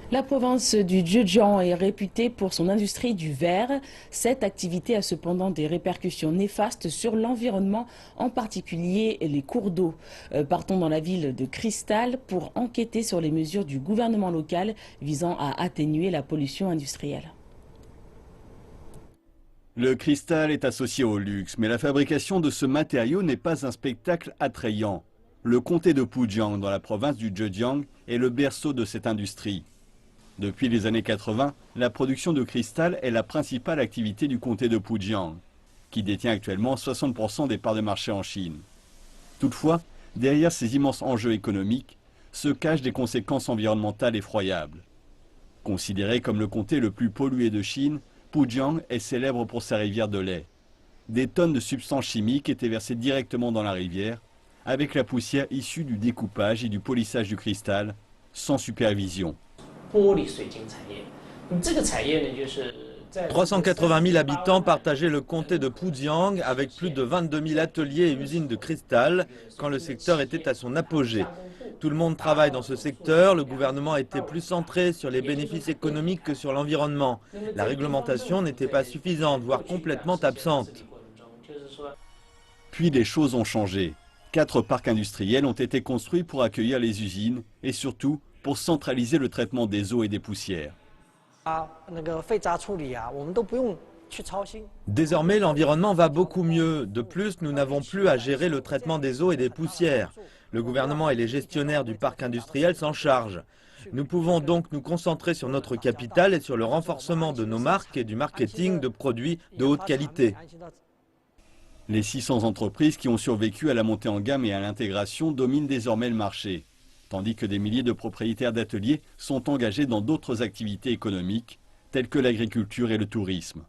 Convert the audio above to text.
La province du Zhejiang est réputée pour son industrie du verre. Cette activité a cependant des répercussions néfastes sur l'environnement, en particulier les cours d'eau. Partons dans la ville de Cristal pour enquêter sur les mesures du gouvernement local visant à atténuer la pollution industrielle. Le cristal est associé au luxe, mais la fabrication de ce matériau n'est pas un spectacle attrayant. Le comté de Pujiang, dans la province du Zhejiang, est le berceau de cette industrie. Depuis les années 80, la production de cristal est la principale activité du comté de Pujiang, qui détient actuellement 60% des parts de marché en Chine. Toutefois, derrière ces immenses enjeux économiques, se cachent des conséquences environnementales effroyables. Considéré comme le comté le plus pollué de Chine, Pujiang est célèbre pour sa rivière de lait. Des tonnes de substances chimiques étaient versées directement dans la rivière, avec la poussière issue du découpage et du polissage du cristal, sans supervision. 380 000 habitants partageaient le comté de Pujiang avec plus de 22 000 ateliers et usines de cristal quand le secteur était à son apogée. Tout le monde travaille dans ce secteur, le gouvernement était plus centré sur les bénéfices économiques que sur l'environnement. La réglementation n'était pas suffisante, voire complètement absente. Puis les choses ont changé. 4 parcs industriels ont été construits pour accueillir les usines et surtout pour centraliser le traitement des eaux et des poussières. Désormais, l'environnement va beaucoup mieux. De plus, nous n'avons plus à gérer le traitement des eaux et des poussières. Le gouvernement et les gestionnaires du parc industriel s'en chargent. Nous pouvons donc nous concentrer sur notre capital et sur le renforcement de nos marques et du marketing de produits de haute qualité. Les 600 entreprises qui ont survécu à la montée en gamme et à l'intégration dominent désormais le marché, tandis que des milliers de propriétaires d'ateliers sont engagés dans d'autres activités économiques, telles que l'agriculture et le tourisme.